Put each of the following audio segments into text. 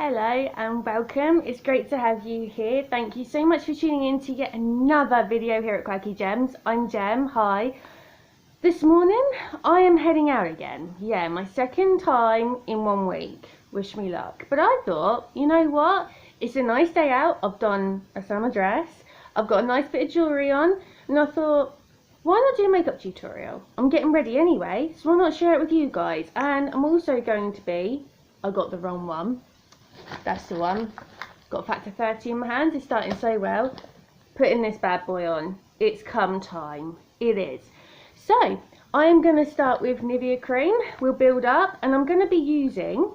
Hello and welcome. It's great to have you here. Thank you so much for tuning in to yet another video here at Quirky Gems. I'm Gem. Hi. This morning I am heading out again. Yeah, my second time in 1 week. Wish me luck. But I thought, you know what? It's a nice day out. I've done a summer dress. I've got a nice bit of jewellery on. And I thought, why not do a makeup tutorial? I'm getting ready anyway, so why not share it with you guys? And I'm also going to be, I got the wrong one. That's the one. Got factor 30 in my hand. It's starting so well. Putting this bad boy on. It's come time. It is. So, I am going to start with Nivea cream. We'll build up, and I'm going to be using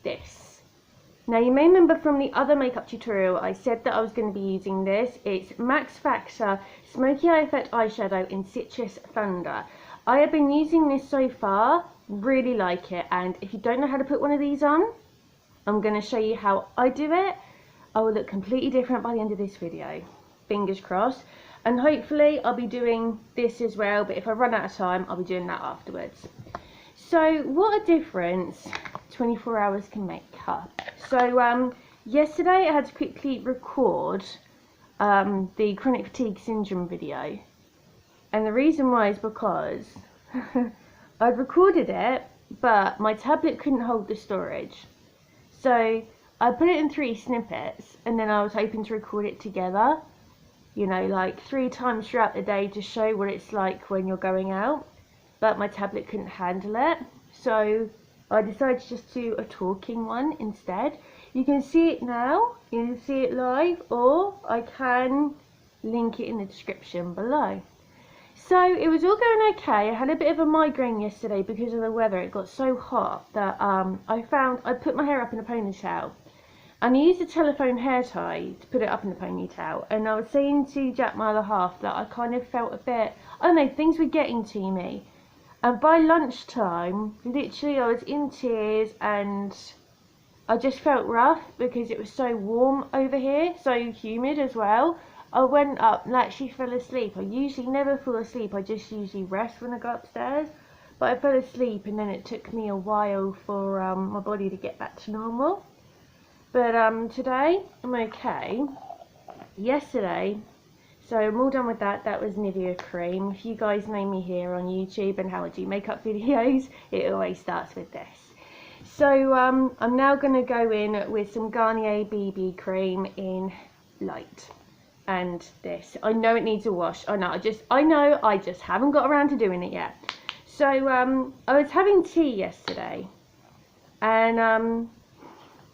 this. Now, you may remember from the other makeup tutorial, I said that I was going to be using this. It's Max Factor Smoky Eye Effect Eyeshadow in Citrus Thunder. I have been using this so far. Really like it. And if you don't know how to put one of these on, I'm going to show you how I do it. I will look completely different by the end of this video. Fingers crossed. And hopefully I'll be doing this as well, but if I run out of time, I'll be doing that afterwards. So what a difference 24 hours can make, huh? So yesterday I had to quickly record the chronic fatigue syndrome video. And the reason why is because I'd recorded it, but my tablet couldn't hold the storage. So I put it in 3 snippets, and then I was hoping to record it together, you know, like 3 times throughout the day to show what it's like when you're going out, but my tablet couldn't handle it, so I decided to just do a talking one instead. You can see it now, you can see it live, or I can link it in the description below. So it was all going okay. I had a bit of a migraine yesterday because of the weather. It got so hot that I put my hair up in a ponytail, and I used a telephone hair tie to put it up in the ponytail. And I was saying to Jack, my other half, that I kind of felt a bit, I don't know, things were getting to me. And by lunchtime, literally I was in tears, and I just felt rough because it was so warm over here, so humid as well. I went up and actually fell asleep. I usually never fall asleep, I just usually rest when I go upstairs. But I fell asleep, and then it took me a while for my body to get back to normal. But today, I'm okay. Yesterday, so I'm all done with that. That was Nivea cream. If you guys know me here on YouTube and how I do makeup videos, it always starts with this. So I'm now going to go in with some Garnier BB cream in light. And this, I know it needs a wash. I know I just haven't got around to doing it yet. So I was having tea yesterday, and I'm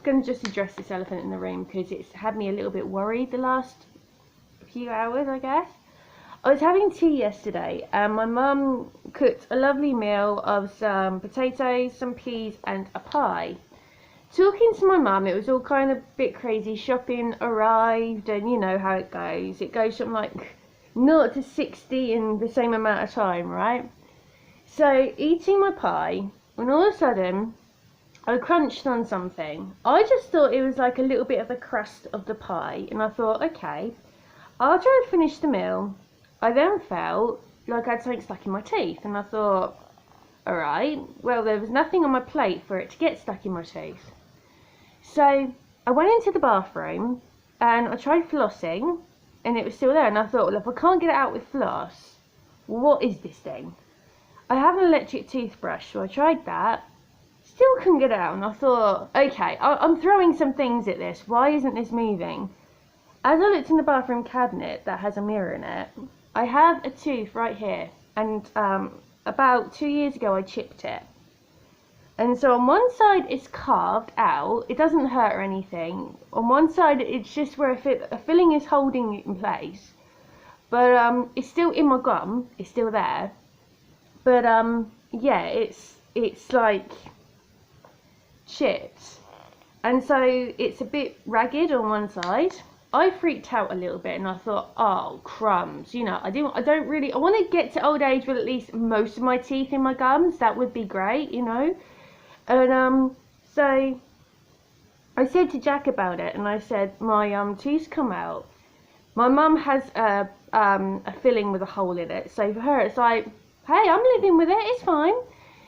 gonna just address this elephant in the room because it's had me a little bit worried the last few hours, I guess. I was having tea yesterday, and my mum cooked a lovely meal of some potatoes, some peas, and a pie. Talking to my mum, it was all kind of a bit crazy. Shopping arrived, and you know how it goes. It goes from like 0 to 60 in the same amount of time, right? So, eating my pie, when all of a sudden, I crunched on something. I just thought it was like a little bit of the crust of the pie, and I thought, okay, after I finished the meal, I then felt like I had something stuck in my teeth, and I thought, alright, well, there was nothing on my plate for it to get stuck in my teeth. So I went into the bathroom and I tried flossing, and it was still there, and I thought, well, if I can't get it out with floss, what is this thing? I have an electric toothbrush, so I tried that, still couldn't get it out, and I thought, okay, I'm throwing some things at this, why isn't this moving? As I looked in the bathroom cabinet that has a mirror in it, I have a tooth right here, and about 2 years ago I chipped it. And so on one side it's carved out, it doesn't hurt or anything. On one side it's just where a filling is holding it in place. But it's still in my gum, it's still there. But yeah, it's like chipped. And so it's a bit ragged on one side. I freaked out a little bit, and I thought, oh crumbs, you know, I want to get to old age with at least most of my teeth in my gums. That would be great, you know. And so I said to Jack about it, and I said, my teeth come out. My mum has a filling with a hole in it, so for her it's like, hey, I'm living with it, it's fine.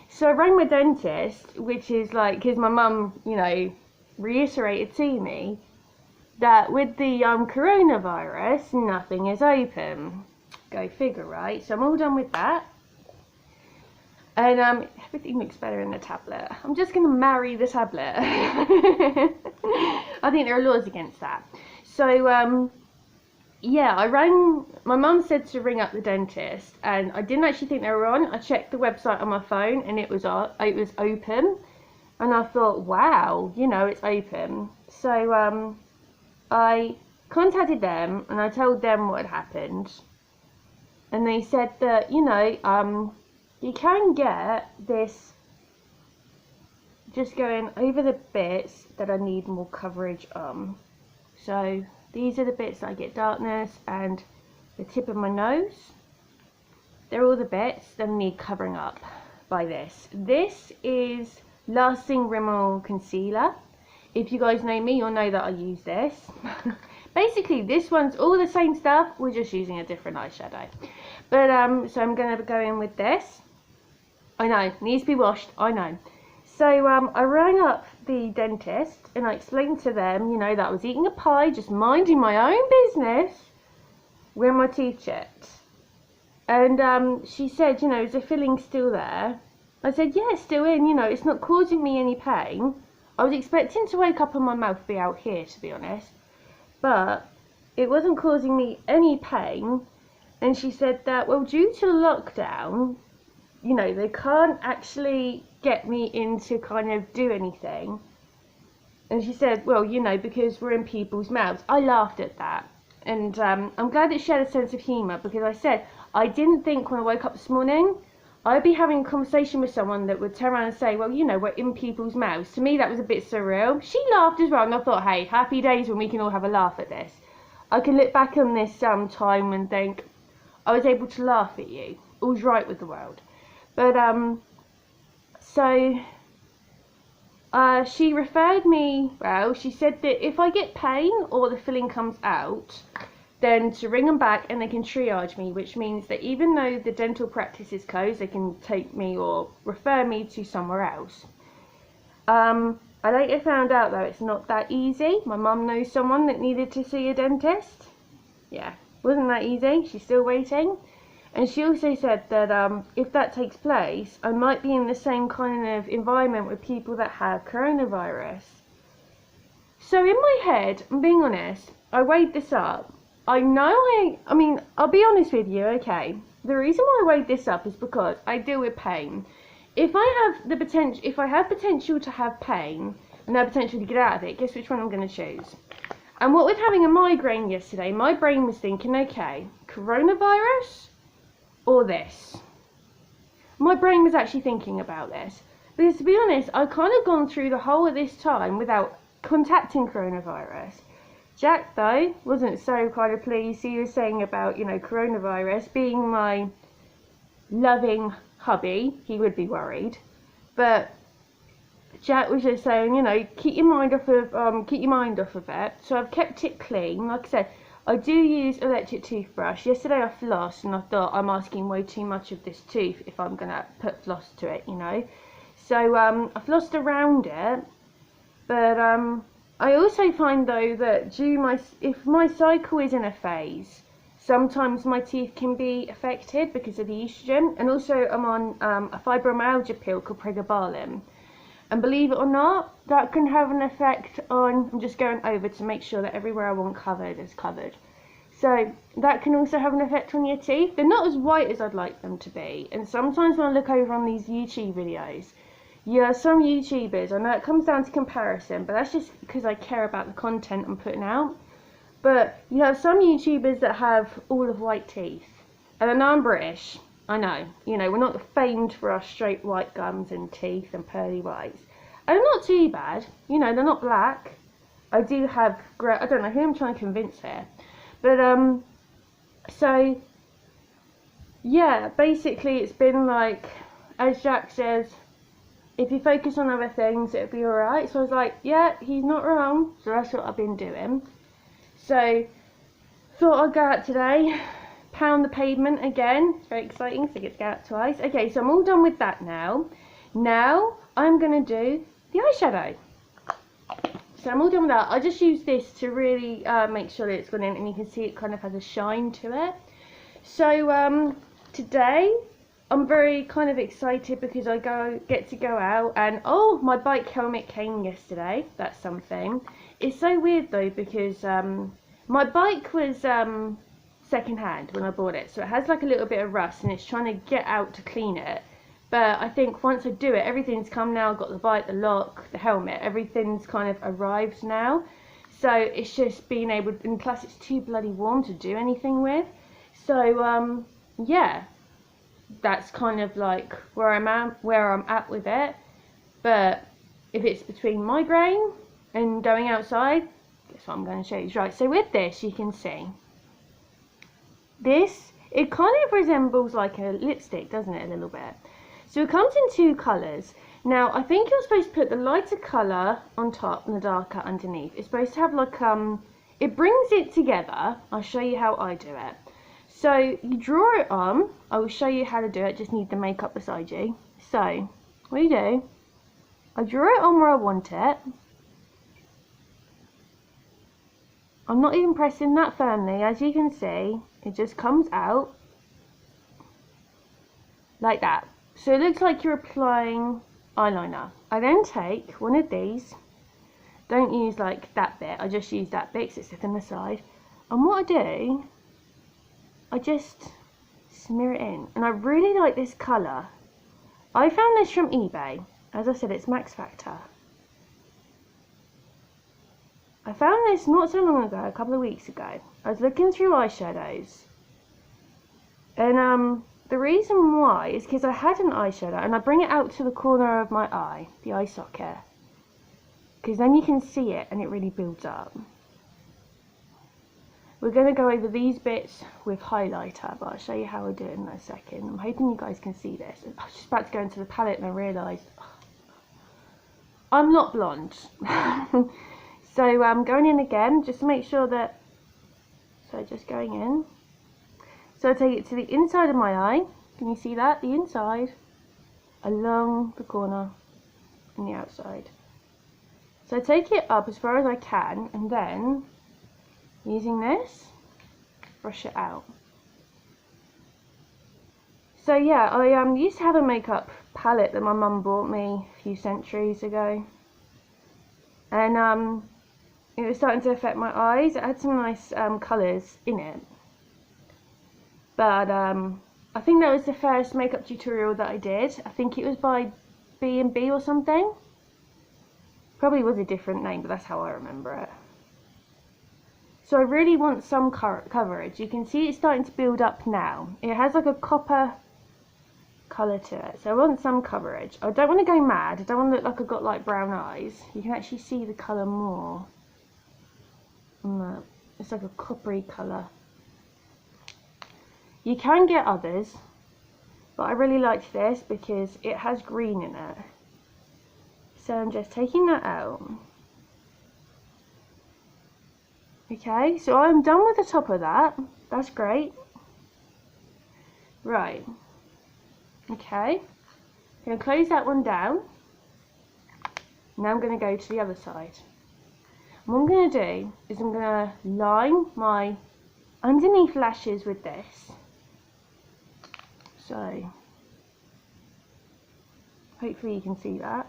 So I rang my dentist, which is like, because my mum, you know, reiterated to me that with the coronavirus, nothing is open. Go figure, right? So I'm all done with that. And everything looks better in the tablet. I'm just going to marry the tablet. I think there are laws against that. So, yeah, my mum said to ring up the dentist, and I didn't actually think they were on. I checked the website on my phone, and it was open. And I thought, wow, you know, it's open. So, I contacted them, and I told them what had happened. And they said that, you know, you can get this just going over the bits that I need more coverage on. So these are the bits that I get darkness, and the tip of my nose. They're all the bits that I need covering up by this. This is Lasting Rimmel Concealer. If you guys know me, you'll know that I use this. Basically, this one's all the same stuff, we're just using a different eyeshadow. But, so I'm going to go in with this. I know, needs to be washed, I know. So, I rang up the dentist, and I explained to them, you know, that I was eating a pie, just minding my own business, when my teeth chipped. And, she said, you know, is the filling still there? I said, yeah, it's still in, you know, it's not causing me any pain. I was expecting to wake up and my mouth be out here, to be honest. But it wasn't causing me any pain. And she said that, well, due to lockdown, you know, they can't actually get me in to kind of do anything. And she said, well, you know, because we're in people's mouths. I laughed at that. And I'm glad that she had a sense of humour, because I said, I didn't think when I woke up this morning, I'd be having a conversation with someone that would turn around and say, well, you know, we're in people's mouths. To me, that was a bit surreal. She laughed as well, and I thought, hey, happy days when we can all have a laugh at this. I can look back on this time and think, I was able to laugh at you. All's right with the world. But, so, she referred me, well, she said that if I get pain or the filling comes out, then to ring them back and they can triage me, which means that even though the dental practice is closed, they can take me or refer me to somewhere else. I later found out though it's not that easy. My mum knows someone that needed to see a dentist. Yeah, wasn't that easy. She's still waiting. And she also said that if that takes place, I might be in the same kind of environment with people that have coronavirus. So in my head, I'm being honest, I weighed this up. I know I mean, I'll be honest with you, okay. The reason why I weighed this up is because I deal with pain. If I have potential to have pain and no potential to get out of it, guess which one I'm going to choose? And what with having a migraine yesterday, my brain was thinking, okay, coronavirus or this? My brain was actually thinking about this. Because to be honest, I've kind of gone through the whole of this time without contacting coronavirus. Jack, though, wasn't so kind of pleased. He was saying about, you know, coronavirus being my loving hubby. He would be worried. But Jack was just saying, you know, keep your mind off of it. So I've kept it clean. Like I said, I do use electric toothbrush. Yesterday I flossed and I thought I'm asking way too much of this tooth if I'm going to put floss to it, you know. So I flossed around it. But I also find though that if my cycle is in a phase, sometimes my teeth can be affected because of the estrogen. And also I'm on a fibromyalgia pill called pregabalin. And believe it or not, that can have an effect on, I'm just going over to make sure that everywhere I want covered is covered. So that can also have an effect on your teeth. They're not as white as I'd like them to be. And sometimes when I look over on these YouTube videos, yeah, some YouTubers, I know it comes down to comparison, but that's just because I care about the content I'm putting out. But you have some YouTubers that have all of white teeth. And I know I'm British. I know, you know, we're not famed for our straight white gums and teeth and pearly whites. And they're not too bad, you know, they're not black. I do have, I don't know who I'm trying to convince here. But, so, yeah, basically it's been like, as Jack says, if you focus on other things, it'll be alright. So I was like, yeah, he's not wrong. So that's what I've been doing. So, thought I'd go out today. Pound the pavement again. It's very exciting, so I get to go out twice. Okay, so I'm all done with that now. Now I'm going to do the eyeshadow. So I'm all done with that. I just use this to really make sure that it's gone in, and you can see it kind of has a shine to it. So today I'm very kind of excited because I get to go out, and oh, my bike helmet came yesterday. That's something. It's so weird though because my bike was second hand when I bought it, so it has like a little bit of rust and it's trying to get out to clean it. But I think once I do it, everything's come now. I've got the bike, the lock, the helmet, everything's kind of arrived now. So it's just being able, and plus it's too bloody warm to do anything with. So yeah, that's kind of like where I'm at with it. But if it's between migraine and going outside, guess what I'm going to show you. Right, so with this you can see this, it kind of resembles like a lipstick, doesn't it, a little bit. So it comes in two colours. Now I think you're supposed to put the lighter colour on top and the darker underneath. It's supposed to have like it brings it together. I'll show you how I do it. So you draw it on. I will show you how to do it, just need the makeup beside you. So what you do, I draw it on where I want it. I'm not even pressing that firmly, as you can see, it just comes out like that. So it looks like you're applying eyeliner. I then take one of these, don't use like that bit, I just use that bit because it's sitting on the side, and what I do, I just smear it in. And I really like this colour. I found this from eBay. As I said, it's Max Factor. I found this not so long ago, a couple of weeks ago. I was looking through eyeshadows, and the reason why is because I had an eyeshadow and I bring it out to the corner of my eye, the eye socket, because then you can see it and it really builds up. We're going to go over these bits with highlighter, but I'll show you how I do it in a second. I'm hoping you guys can see this. I was just about to go into the palette and I realised I'm not blonde. So I'm going in again just to make sure that, so just going in. So I take it to the inside of my eye. Can you see that? The inside, along the corner, and the outside. So I take it up as far as I can, and then, using this, brush it out. So yeah, I used to have a makeup palette that my mum bought me a few centuries ago. And it was starting to affect my eyes. It had some nice colours in it. But I think that was the first makeup tutorial that I did. I think it was by B&B or something. Probably was a different name, but that's how I remember it. So I really want some coverage. You can see it's starting to build up now. It has like a copper colour to it. So I want some coverage. I don't want to go mad. I don't want to look like I've got like brown eyes. You can actually see the colour more. It's like a coppery colour. You can get others, but I really liked this because it has green in it. So I'm just taking that out. Okay, so I'm done with the top of that. That's great. Right. Okay. I'm going to close that one down. Now I'm going to go to the other side. And what I'm going to do is I'm going to line my underneath lashes with this. So, hopefully you can see that.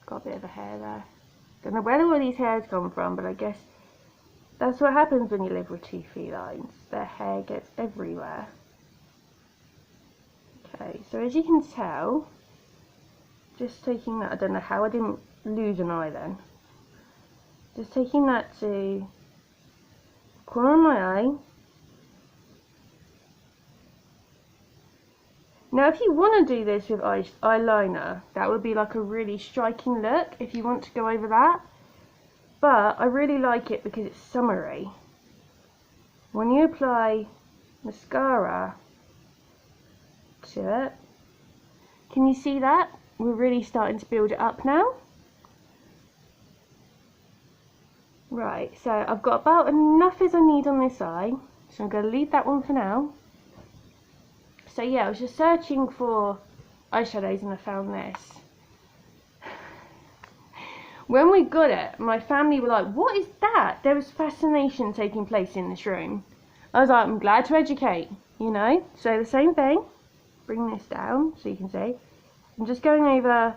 Got a bit of a hair there. Don't know where all these hairs come from, but I guess that's what happens when you live with two felines. Their hair gets everywhere. Okay, so as you can tell, just taking that, I don't know how I didn't lose an eye then. Just taking that to the corner of my eye. Now if you want to do this with eyeliner, that would be like a really striking look if you want to go over that. But I really like it because it's summery. When you apply mascara to it, can you see that? We're really starting to build it up now. Right, so I've got about enough as I need on this eye, so I'm going to leave that one for now. So yeah, I was just searching for eyeshadows and I found this. When we got it, my family were like, what is that? There was fascination taking place in this room. I was like, I'm glad to educate, you know. So the same thing, bring this down so you can see. I'm just going over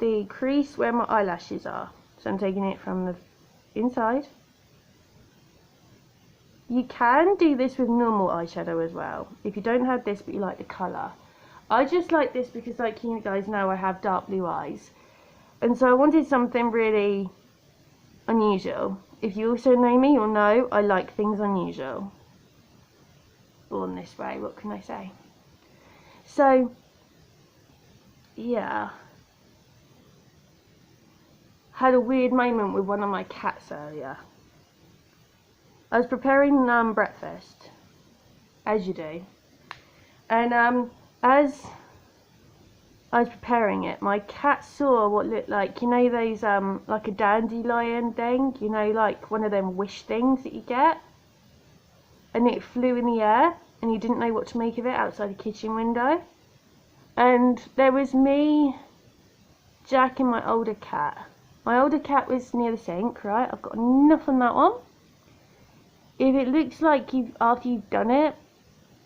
the crease where my eyelashes are. So I'm taking it from the inside. You can do this with normal eyeshadow as well, if you don't have this but you like the colour. I just like this because, like you guys know, I have dark blue eyes. And so I wanted something really unusual. If you also know me, you'll know I like things unusual. Born this way, what can I say? So, yeah. Had a weird moment with one of my cats earlier. I was preparing breakfast, as you do. And as I was preparing it, my cat saw what looked like, you know those, like a dandelion thing, you know, like one of them wish things that you get? And it flew in the air, and he didn't know what to make of it outside the kitchen window. And there was me, Jack, and my older cat. My older cat was near the sink, right? I've got enough on that one. If it looks like after you've done it,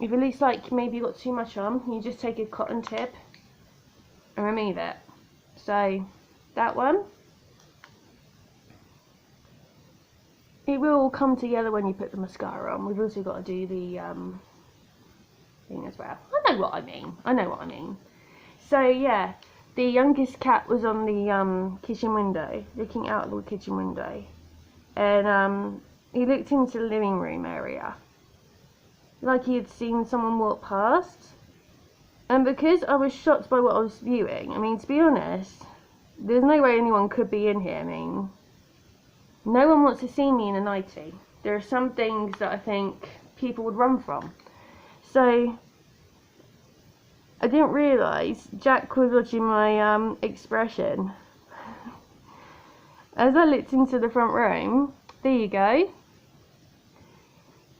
if it looks like maybe you got too much on, you just take a cotton tip and remove it. So that one, it will all come together when you put the mascara on. We've also got to do the thing as well. I know what I mean. So yeah, the youngest cat was on the kitchen window, looking out of the kitchen window, and he looked into the living room area like he had seen someone walk past. And because I was shocked by what I was viewing, I mean, to be honest, there's no way anyone could be in here. I mean, no one wants to see me in a nightie. There are some things that I think people would run from. So I didn't realise Jack was watching my expression. As I looked into the front room, there you go.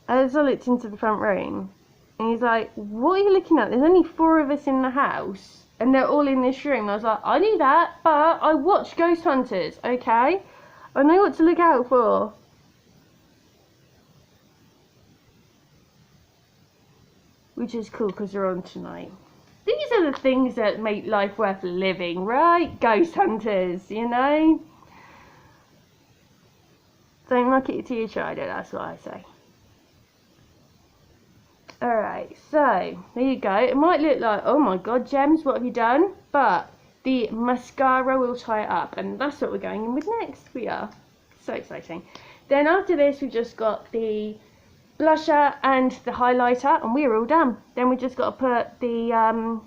As I looked into the front room, and he's like, what are you looking at? There's only 4 of us in the house, and they're all in this room. I was like, I knew that, but I watch Ghost Hunters, okay? I know what to look out for. Which is cool, because they're on tonight. These are the things that make life worth living, right? Ghost Hunters, you know? Don't knock it till you tried it, that's what I say. Alright, so there you go. It might look like, oh my god, Gems, what have you done? But the mascara will tie it up, and that's what we're going in with next. We are. So exciting. Then after this, we've just got the blusher and the highlighter, and we're all done. Then we just got to put the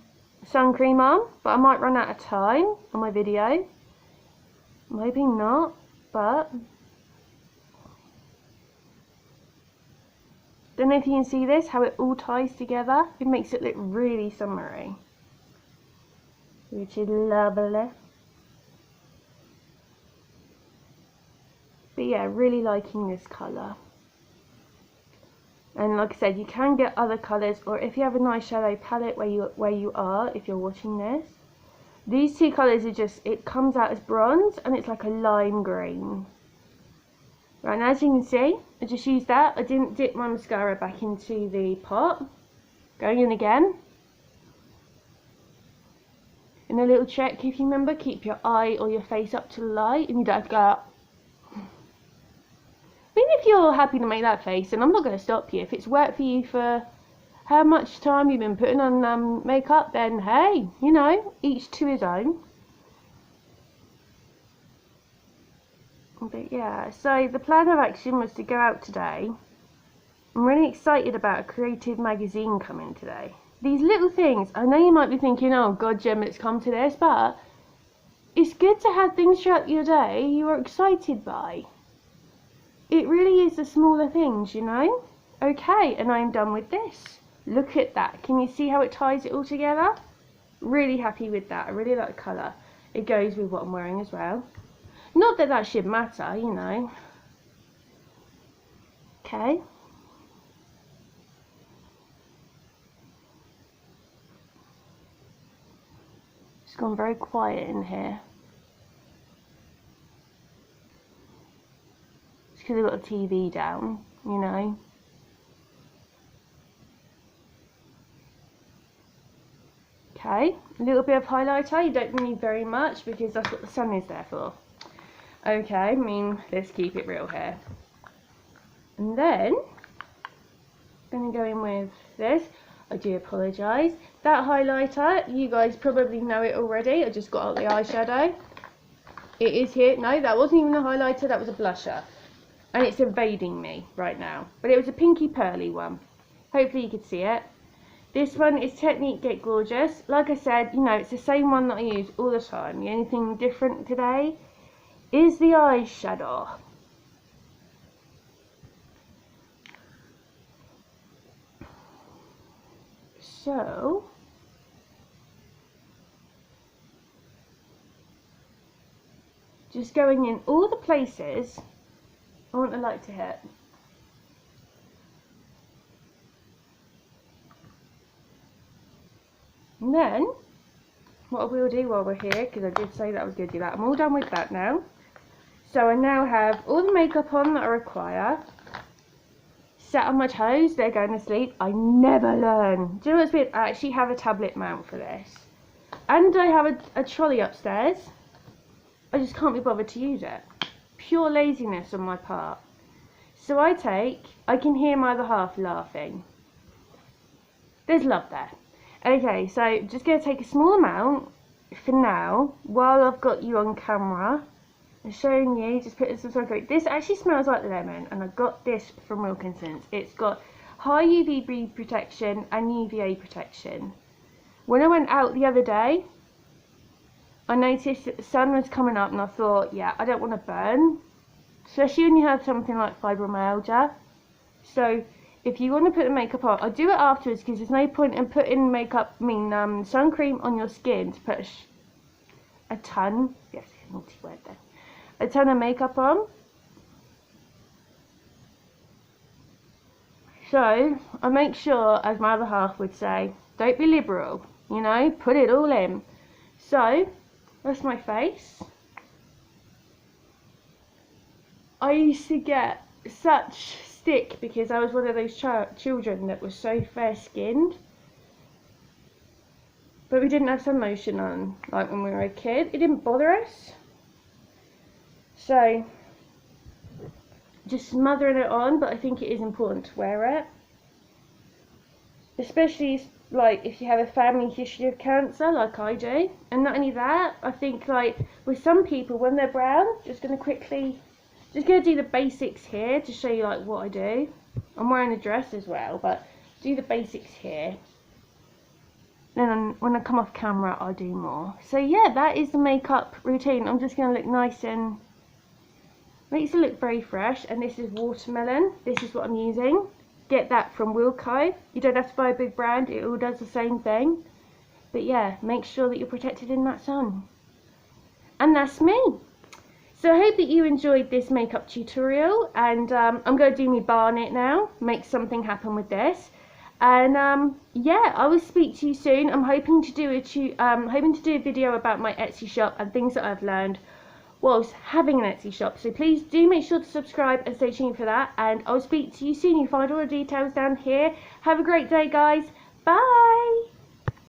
sun cream on, but I might run out of time on my video. Maybe not, but don't know if you can see this, how it all ties together. It makes it look really summery, which is lovely. But yeah, really liking this colour. And like I said, you can get other colours, or if you have a nice shadow palette where you are, if you're watching this, these 2 colours are just, it comes out as bronze and it's like a lime green. Right, and as you can see, I just used that. I didn't dip my mascara back into the pot. Going in again. And a little trick, if you remember, keep your eye or your face up to the light, and you don't have to go up. I mean, if you're happy to make that face, and I'm not going to stop you. If it's worked for you for how much time you've been putting on makeup, then hey, you know, each to his own. But yeah, so the plan of action was to go out today. I'm really excited about a creative magazine coming today. These little things, I know you might be thinking, oh god Gem, it's come to this, but it's good to have things throughout your day you are excited by. It really is the smaller things, you know? Okay, and I'm done with this. Look at that. Can you see how it ties it all together? Really happy with that. I really like the colour. It goes with what I'm wearing as well. Not that that should matter, you know. Okay. It's gone very quiet in here. because I've got a TV down, you know. Okay, a little bit of highlighter. You don't need very much because that's what the sun is there for. Okay, I mean, let's keep it real here. And then, I'm going to go in with this. I do apologise. That highlighter, you guys probably know it already. I just got out the eyeshadow. It is here. No, that wasn't even a highlighter, that was a blusher. And it's evading me right now. But it was a pinky pearly one. Hopefully you could see it. This one is Technique Get Gorgeous. Like I said, you know, it's the same one that I use all the time. The only thing different today is the eyeshadow. So, just going in all the places I want the light to hit. And then, what I will do while we're here, because I did say that I was going to do that, I'm all done with that now. So I now have all the makeup on that I require. Sat on my toes, they're going to sleep. I never learn. Do you know what's weird? I actually have a tablet mount for this. And I have a trolley upstairs. I just can't be bothered to use it. Pure laziness on my part. So I can hear my other half laughing. There's love there. Okay, so just going to take a small amount for now, while I've got you on camera. I'm showing you, just put some sunscreen. This actually smells like lemon, and I got this from Wilkinson's. It's got high UVB protection and UVA protection. When I went out the other day, I noticed that the sun was coming up, and I thought, yeah, I don't want to burn, especially when you have something like fibromyalgia. So if you want to put the makeup on, I do it afterwards because there's no point in putting sun cream on your skin to put a ton. Yes, naughty word there. A ton of makeup on. So I make sure, as my other half would say, don't be liberal, you know, put it all in. So that's my face. I used to get such stick because I was one of those children that was so fair skinned, but we didn't have sun lotion on like when we were a kid. It didn't bother us. So, just smothering it on, but I think it is important to wear it. Especially, like, if you have a family history of cancer, like I do. And not only that, I think, like, with some people, when they're brown, just going to do the basics here to show you, like, what I do. I'm wearing a dress as well, but do the basics here. Then when I come off camera, I'll do more. So, yeah, that is the makeup routine. I'm just going to look nice and... makes it look very fresh. And this is watermelon. This is what I'm using. Get that from Wilco. You don't have to buy a big brand. It all does the same thing. But yeah, make sure that you're protected in that sun. And that's me. So I hope that you enjoyed this makeup tutorial. And I'm going to do my barnet now. Make something happen with this. And yeah, I will speak to you soon. I'm hoping to do a video about my Etsy shop and things that I've learned whilst having an Etsy shop. So please do make sure to subscribe and stay tuned for that, and I'll speak to you soon. You find all the details down here. Have a great day, guys. Bye.